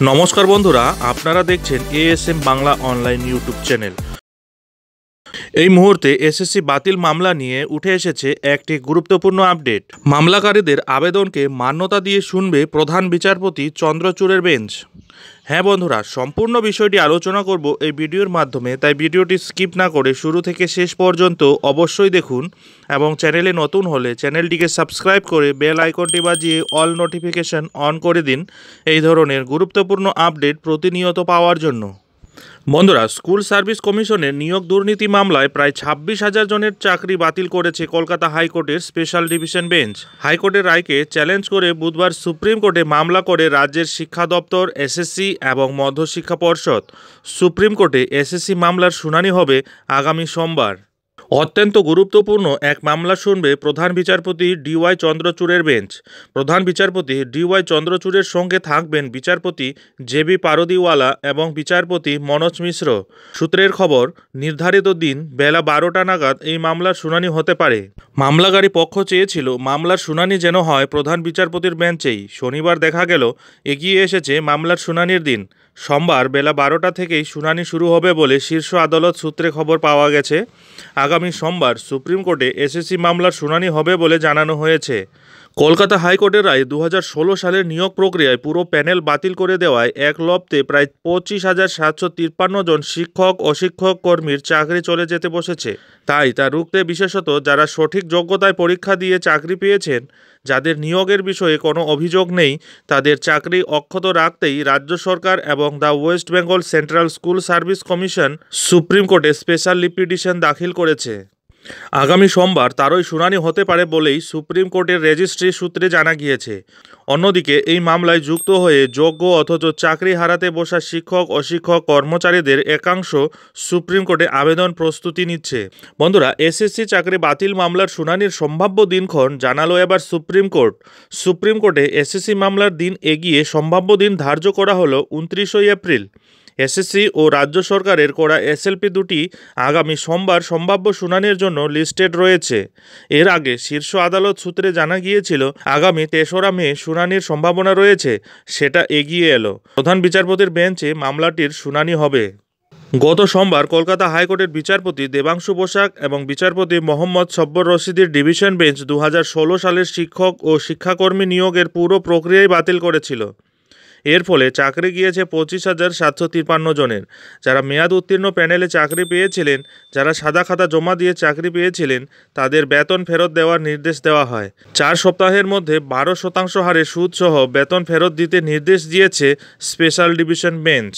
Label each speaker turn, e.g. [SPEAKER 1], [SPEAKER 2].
[SPEAKER 1] নমস্কার বন্ধুরা, আপনারা দেখছেন ASM Bangla online YouTube channel. এই মুহূর্তে এসএসসি বাতিল মামলা নিয়ে উঠে এসেছে একটি গুরুত্বপূর্ণ আপডেট। মামলাকারীদের আবেদনকে মান্যতা দিয়ে শুনবে প্রধান বিচারপতি চন্দ্রচূড়ের বেঞ্চ। হ্যাঁ বন্ধুরা, সম্পূর্ণ বিষয়টি আলোচনা করব এই ভিডিওর মাধ্যমে, তাই ভিডিওটি স্কিপ না করে শুরু থেকে শেষ পর্যন্ত অবশ্যই দেখুন এবং চ্যানেলে নতুন হলে চ্যানেলটিকে সাবস্ক্রাইব করে বেল আইকনটি বাজিয়ে অল নোটিফিকেশন অন করে দিন এই ধরনের গুরুত্বপূর্ণ আপডেট প্রতিনিয়ত পাওয়ার জন্য। বন্ধুরা, স্কুল সার্ভিস কমিশনের নিয়োগ দুর্নীতি মামলায় প্রায় 26,000 জনের চাকরি বাতিল করেছে কলকাতা হাইকোর্টের স্পেশাল ডিভিশন বেঞ্চ। হাইকোর্টের রায়কে চ্যালেঞ্জ করে বুধবার সুপ্রিম কোর্টে মামলা করে রাজ্যের শিক্ষা দপ্তর, এসএসসি এবং মধ্যশিক্ষা পর্ষদ। সুপ্রিম কোর্টে এসএসসি মামলার শুনানি হবে আগামী সোমবার। অত্যন্ত গুরুত্বপূর্ণ এক মামলা শুনবে প্রধান বিচারপতি ডিওয়াই চন্দ্রচূড়ের বেঞ্চ। প্রধান বিচারপতি ডিওয়াই চন্দ্রচূড়ের সঙ্গে থাকবেন বিচারপতি জেবি পারদিওয়ালা এবং বিচারপতি মনোজ মিশ্র। সূত্রের খবর, নির্ধারিত দিন বেলা 12টা নাগাদ এই মামলার শুনানি হতে পারে। মামলাকারী পক্ষ চেয়েছিল মামলার শুনানি যেন হয় প্রধান বিচারপতির বেঞ্চেই। শনিবার দেখা গেল এগিয়ে এসেছে মামলার শুনানির দিন। সোমবার বেলা 12টা থেকেই শুনানি শুরু হবে বলে শীর্ষ আদালত সূত্রে খবর পাওয়া গেছে। আগামী সোমবার সুপ্রিম কোর্টে এসএসসি মামলার শুনানি হবে বলে জানানো হয়েছে। কলকাতা হাইকোর্টের রায় 2016 সালের নিয়োগ প্রক্রিয়ায় পুরো প্যানেল বাতিল করে দেওয়ায় এক লপ্তে প্রায় 25,753 জন শিক্ষক ও শিক্ষক কর্মীর চাকরি চলে যেতে বসেছে। তাই তা রুখতে বিশেষত যারা সঠিক যোগ্যতায় পরীক্ষা দিয়ে চাকরি পেয়েছেন, যাদের নিয়োগের বিষয়ে কোনো অভিযোগ নেই, তাদের চাকরি অক্ষত রাখতেই রাজ্য সরকার এবং the West Bengal central school service commission supreme কোর্টে স্পেশাল পিটিশন দাখিল করেছে। আগামী সোমবার তারই শুনানি হতে পারে বলেই সুপ্রিম কোর্টের রেজিস্ট্রি সূত্রে জানা গিয়েছে। অন্যদিকে এই মামলায় যুক্ত হয়ে যোগ্য অথচ চাকরি হারাতে বসা শিক্ষক ও শিক্ষক কর্মচারীদের একাংশ সুপ্রিম কোর্টে আবেদন প্রস্তুতি নিচ্ছে। বন্ধুরা, এসএসসি চাকরি বাতিল মামলার শুনানির সম্ভাব্য দিনক্ষণ জানালো এবার সুপ্রিম কোর্ট। সুপ্রিম কোর্টে এসএসসি মামলার দিন এগিয়ে সম্ভাব্য দিন ধার্য করা হলো 29 এপ্রিল। এসএসসি ও রাজ্য সরকারের করা এসএলপি দুটি আগামী সোমবার সম্ভাব্য শুনানির জন্য লিস্টেড রয়েছে। এর আগে শীর্ষ আদালত সূত্রে জানা গিয়েছিল আগামী 3রা মে শুনানির সম্ভাবনা রয়েছে, সেটা এগিয়ে এলো। প্রধান বিচারপতির বেঞ্চে মামলাটির শুনানি হবে। গত সোমবার কলকাতা হাইকোর্টের বিচারপতি দেবাংশু বসাক এবং বিচারপতি মোহাম্মদ সব্বর রশিদির ডিভিশন বেঞ্চ 2016 সালের শিক্ষক ও শিক্ষাকর্মী নিয়োগের পুরো প্রক্রিয়াই বাতিল করেছিল। এর ফলে চাকরি গিয়েছে 25,753 জনের। যারা মেয়াদ উত্তীর্ণ প্যানেলে চাকরি পেয়েছিলেন, যারা সাদা খাতা জমা দিয়ে চাকরি পেয়েছিলেন, তাদের বেতন ফেরত দেওয়ার নির্দেশ দেওয়া হয়। 4 সপ্তাহের মধ্যে 12% হারে সুদসহ বেতন ফেরত দিতে নির্দেশ দিয়েছে স্পেশাল ডিভিশন বেঞ্চ।